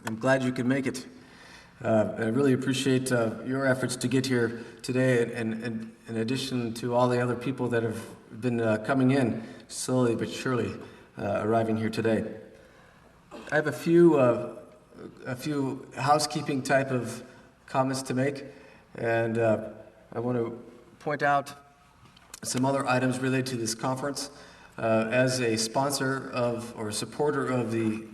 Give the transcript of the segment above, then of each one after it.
I'm glad you could make it. I really appreciate your efforts to get here today, and in addition to all the other people that have been coming in slowly but surely, arriving here today. I have a few housekeeping type of comments to make, and I want to point out some other items related to this conference. As a sponsor of or supporter of the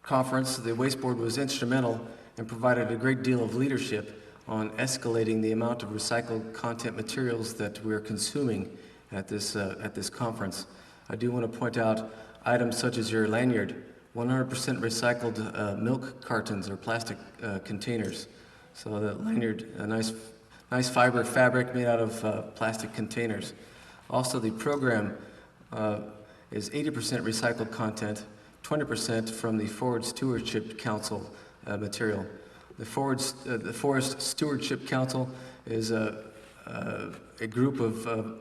conference, the Waste Board was instrumental and provided a great deal of leadership on escalating the amount of recycled content materials that we're consuming at this conference. I do want to point out items such as your lanyard, 100% recycled milk cartons or plastic containers. So the lanyard, a nice fiber fabric made out of plastic containers. Also, the program is 80% recycled content, 20% from the Forest Stewardship Council material. The Forest Stewardship Council is a group of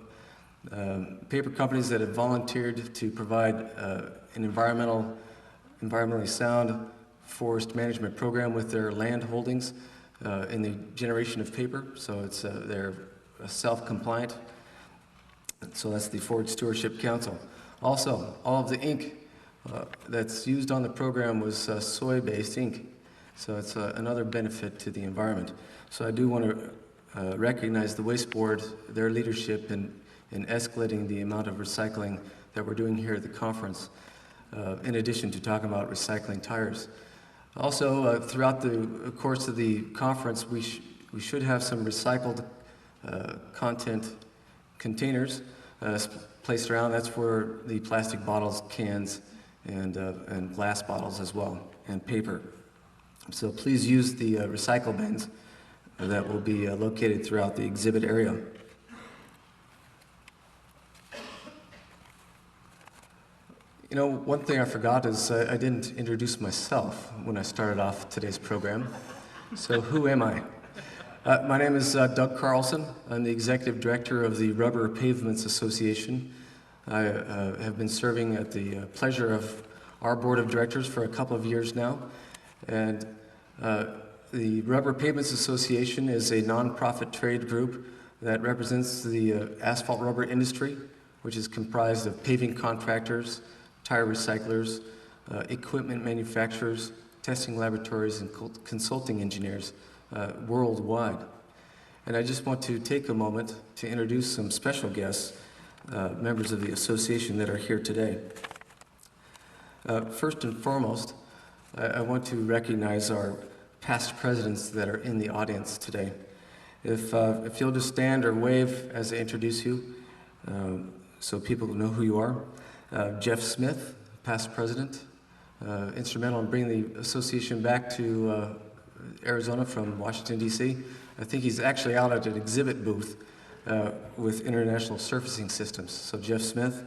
paper companies that have volunteered to provide an environmentally sound forest management program with their land holdings in the generation of paper. So they're self-compliant. So that's the Forest Stewardship Council. Also, all of the ink that's used on the program was soy-based ink. So it's another benefit to the environment. So I do want to recognize the Waste Board, their leadership in escalating the amount of recycling that we're doing here at the conference, in addition to talking about recycling tires. Also, throughout the course of the conference, we should have some recycled content containers placed around. That's where the plastic bottles, cans, and glass bottles as well, and paper. So please use the recycle bins that will be located throughout the exhibit area. You know, one thing I forgot is I didn't introduce myself when I started off today's program. So who am I? My name is Doug Carlson. I'm the Executive Director of the Rubber Pavements Association. I have been serving at the pleasure of our Board of Directors for a couple of years now. And the Rubber Pavements Association is a nonprofit trade group that represents the asphalt rubber industry, which is comprised of paving contractors, tire recyclers, equipment manufacturers, testing laboratories, and consulting engineers worldwide. And I just want to take a moment to introduce some special guests, members of the association that are here today. First and foremost, I want to recognize our past presidents that are in the audience today. If you'll just stand or wave as I introduce you, so people know who you are. Jeff Smith, past president, instrumental in bringing the association back to Arizona from Washington, D.C. I think he's actually out at an exhibit booth with International Surfacing Systems. So Jeff Smith.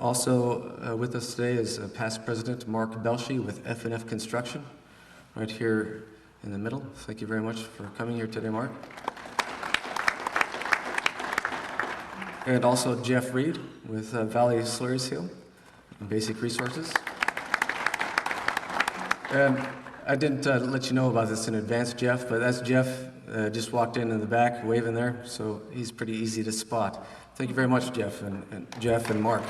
Also with us today is past president Mark Belshey with F&F Construction, right here in the middle. Thank you very much for coming here today, Mark. And also Jeff Reed with Valley Slurry Seal and Basic Resources. And I didn't let you know about this in advance, Jeff, but that's Jeff. Just walked in the back, waving there, so he's pretty easy to spot. Thank you very much, Jeff and Mark.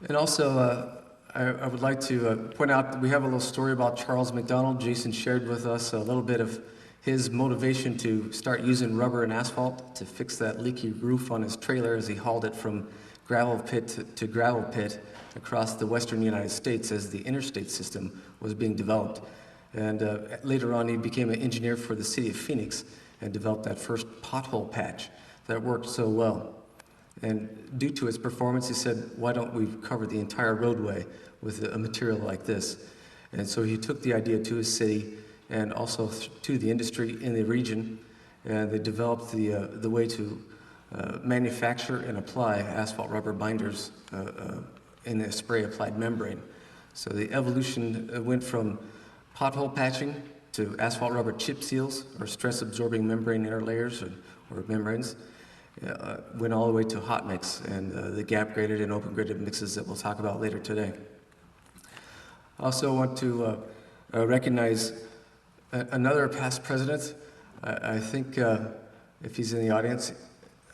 And also, I would like to point out that we have a little story about Charles McDonald. Jason shared with us a little bit of his motivation to start using rubber and asphalt to fix that leaky roof on his trailer as he hauled it from gravel pit to gravel pit across the western United States as the interstate system was being developed. And later on, he became an engineer for the city of Phoenix and developed that first pothole patch that worked so well. And due to its performance, he said, why don't we cover the entire roadway with a material like this? And so he took the idea to his city and also to the industry in the region, and they developed the way to manufacture and apply asphalt rubber binders in a spray-applied membrane. So the evolution went from pothole patching to asphalt rubber chip seals, or stress-absorbing membrane interlayers, or membranes. went all the way to hot mix and the gap graded and open graded mixes that we'll talk about later today. I also want to recognize another past president. I think if he's in the audience,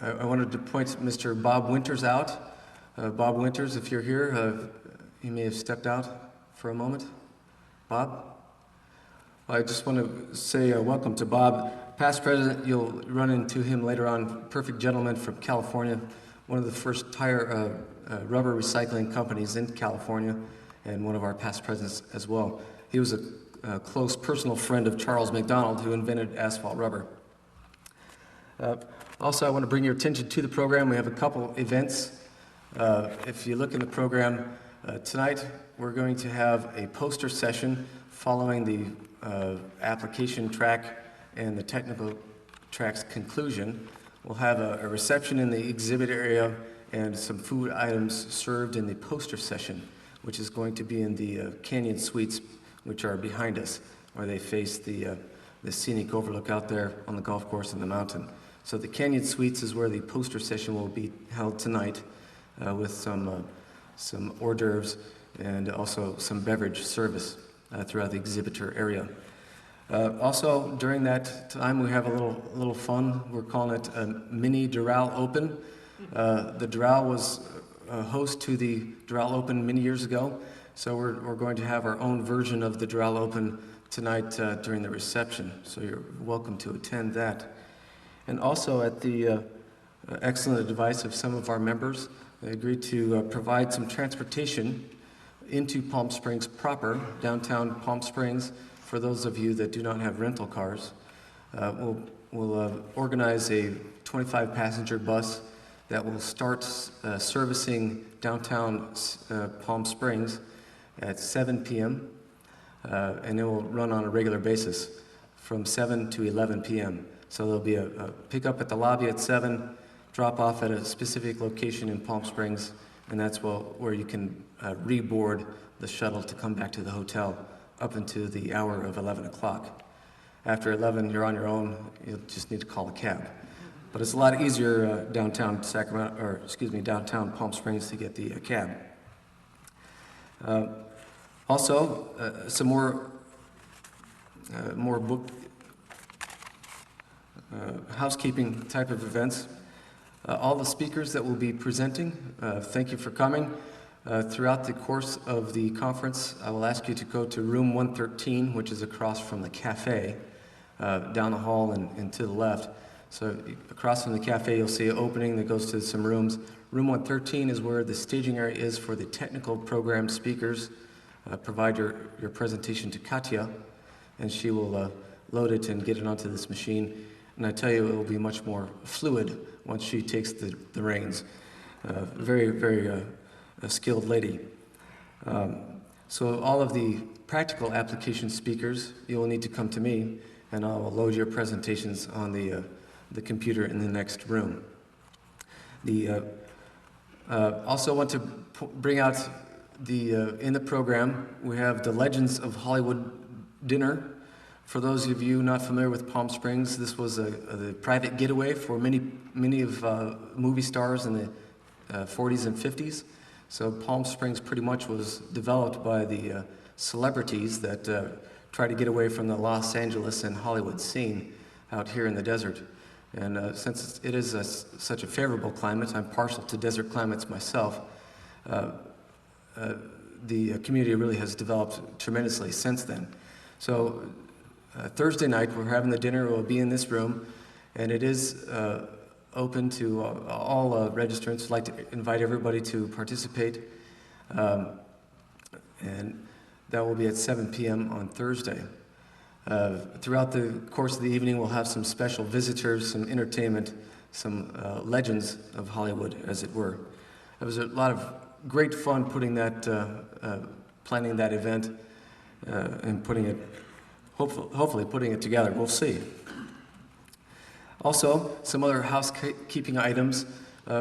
I wanted to point Mr. Bob Winters out. Bob Winters, if you're here, he may have stepped out for a moment. Bob? I just want to say welcome to Bob. Past president, you'll run into him later on. Perfect gentleman from California, one of the first rubber recycling companies in California, and one of our past presidents as well. He was a close personal friend of Charles McDonald, who invented asphalt rubber. Also, I want to bring your attention to the program. We have a couple events. If you look in the program, tonight we're going to have a poster session following the application track and the technical track's conclusion. We'll have a reception in the exhibit area and some food items served in the poster session, which is going to be in the Canyon Suites, which are behind us, where they face the scenic overlook out there on the golf course and the mountain. So the Canyon Suites is where the poster session will be held tonight, with some hors d'oeuvres and also some beverage service throughout the exhibitor area. Also, during that time, we have a little fun. We're calling it a mini Doral Open. The Doral was a host to the Doral Open many years ago, so we're going to have our own version of the Doral Open tonight during the reception. So you're welcome to attend that. And also, at the excellent advice of some of our members, they agreed to provide some transportation into Palm Springs proper, downtown Palm Springs, for those of you that do not have rental cars. We'll organize a 25-passenger bus that will start servicing downtown Palm Springs at 7 p.m., and it will run on a regular basis from 7 to 11 p.m. So there'll be a pickup at the lobby at 7, drop off at a specific location in Palm Springs, and that's where you can reboard the shuttle to come back to the hotel up into the hour of 11 o'clock. After 11, you're on your own. You'll just need to call a cab. But it's a lot easier downtown downtown Palm Springs to get the cab. Also, some more book housekeeping type of events. All the speakers that will be presenting, thank you for coming. Throughout the course of the conference, I will ask you to go to room 113, which is across from the cafe, down the hall and to the left. So across from the cafe, you'll see an opening that goes to some rooms. Room 113 is where the staging area is for the technical program speakers. Provide your presentation to Katya, and she will load it and get it onto this machine. And I tell you, it will be much more fluid once she takes the reins. Very, very skilled lady. So all of the practical application speakers, you will need to come to me, and I will load your presentations on the computer in the next room. Also want to bring out in the program, we have the Legends of Hollywood dinner. For those of you not familiar with Palm Springs, this was the private getaway for many of movie stars in the 40s and 50s. So Palm Springs pretty much was developed by the celebrities that try to get away from the Los Angeles and Hollywood scene out here in the desert. And since it is such a favorable climate, I'm partial to desert climates myself, the community really has developed tremendously since then. So Thursday night, we're having the dinner. We'll be in this room, and it is open to all registrants. I'd like to invite everybody to participate, and that will be at 7 p.m. on Thursday. Throughout the course of the evening, we'll have some special visitors, some entertainment, some legends of Hollywood, as it were. It was a lot of great fun putting that, planning that event, and putting it, hopefully putting it together. We'll see. Also, some other housekeeping items.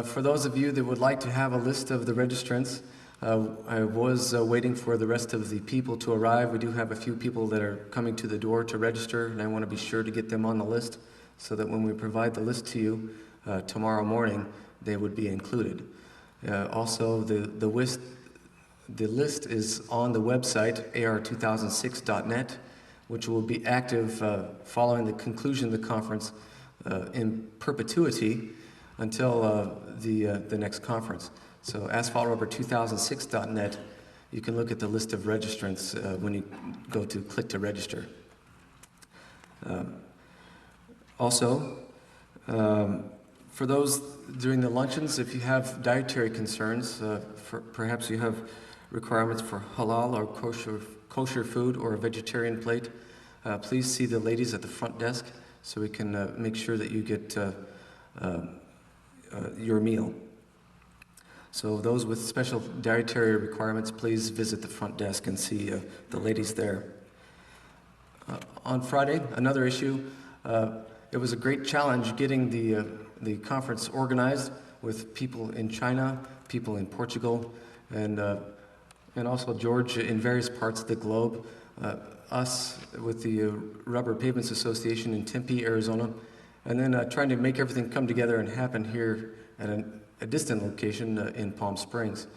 For those of you that would like to have a list of the registrants, I was waiting for the rest of the people to arrive. We do have a few people that are coming to the door to register, and I want to be sure to get them on the list so that when we provide the list to you, tomorrow morning, they would be included. Also, the list is on the website, AR2006.net, which will be active following the conclusion of the conference in perpetuity until the next conference. So asphaltrubber2006.net, you can look at the list of registrants when you go to click to register. Also, for those during the luncheons, if you have dietary concerns, perhaps you have requirements for halal or kosher food or a vegetarian plate, please see the ladies at the front desk so we can make sure that you get your meal. So those with special dietary requirements, please visit the front desk and see the ladies there. On Friday, another issue, it was a great challenge getting the conference organized with people in China, people in Portugal, and also George in various parts of the globe. Us with the Rubber Pavements Association in Tempe, Arizona, and then trying to make everything come together and happen here at a distant location in Palm Springs.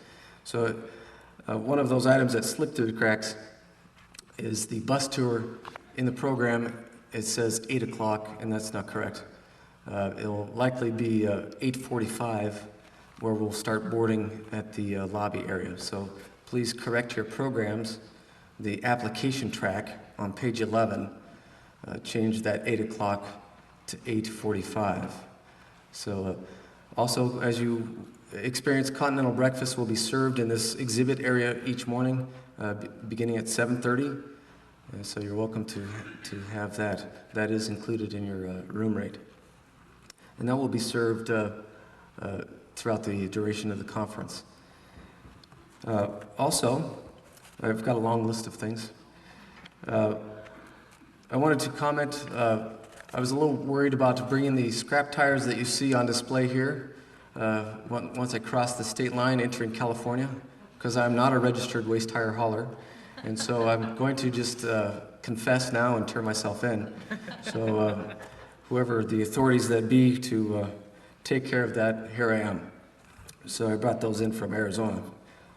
So one of those items that slipped through the cracks is the bus tour. In the program, it says 8 o'clock, and that's not correct. It'll likely be 8:45, where we'll start boarding at the lobby area. So please correct your programs. The application track on page 11, change that 8 o'clock to 8:45. So also, as you experience, continental breakfast will be served in this exhibit area each morning, beginning at 7:30. So you're welcome to have that. That is included in your room rate. And that will be served throughout the duration of the conference. Also, I've got a long list of things. I wanted to comment, I was a little worried about bringing the scrap tires that you see on display here once I crossed the state line entering California, because I'm not a registered waste tire hauler. And so I'm going to just confess now and turn myself in. So whoever the authorities that be to take care of that, here I am. So I brought those in from Arizona.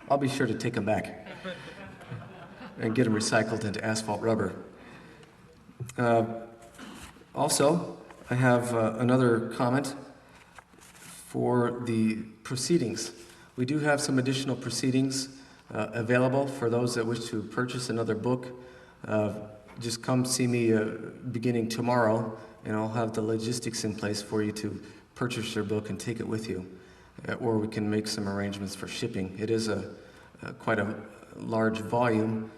I'll be sure to take them back and get them recycled into asphalt rubber. Also, I have another comment for the proceedings. We do have some additional proceedings available for those that wish to purchase another book. Just come see me beginning tomorrow, and I'll have the logistics in place for you to purchase your book and take it with you. Or we can make some arrangements for shipping. It is quite a large volume,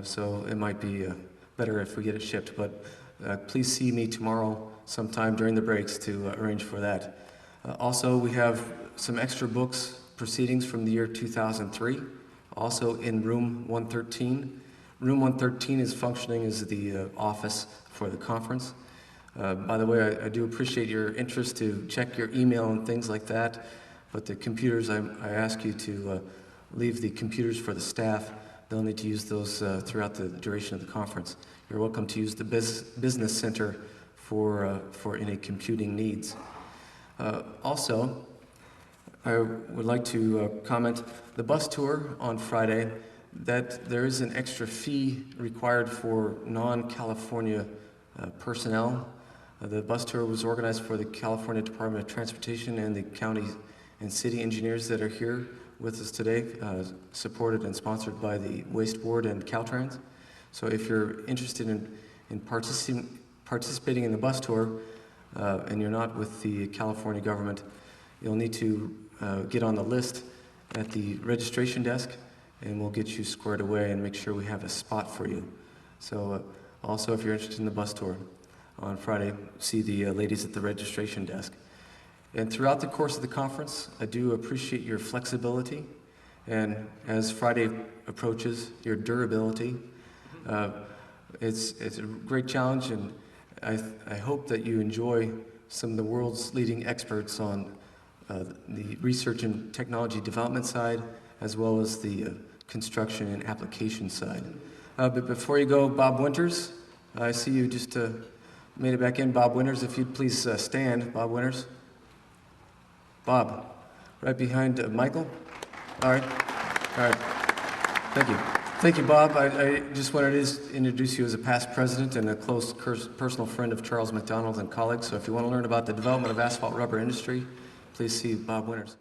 so it might be better if we get it shipped. But please see me tomorrow sometime during the breaks to arrange for that. Also, we have some extra books, proceedings from the year 2003, also in room 113. Room 113 is functioning as the office for the conference. By the way, I do appreciate your interest to check your email and things like that, but the computers, I ask you to leave the computers for the staff. They'll need to use those throughout the duration of the conference. You're welcome to use the business center for any computing needs. Also, I would like to comment the bus tour on Friday, that there is an extra fee required for non-California personnel. The bus tour was organized for the California Department of Transportation and the county and city engineers that are here with us today, supported and sponsored by the Waste Board and Caltrans. So if you're interested in participating in the bus tour and you're not with the California government, you'll need to get on the list at the registration desk, and we'll get you squared away and make sure we have a spot for you. So also, if you're interested in the bus tour on Friday, see the ladies at the registration desk. And throughout the course of the conference, I do appreciate your flexibility, and as Friday approaches, your durability. It's a great challenge, and I hope that you enjoy some of the world's leading experts on the research and technology development side, as well as the construction and application side. But before you go, Bob Winters, I see you just made it back in. Bob Winters, if you'd please stand. Bob Winters. Bob, right behind Michael. All right. All right. Thank you. Thank you, Bob. I just wanted to introduce you as a past president and a close personal friend of Charles McDonald and colleagues. So if you want to learn about the development of asphalt rubber industry, please see Bob Winters.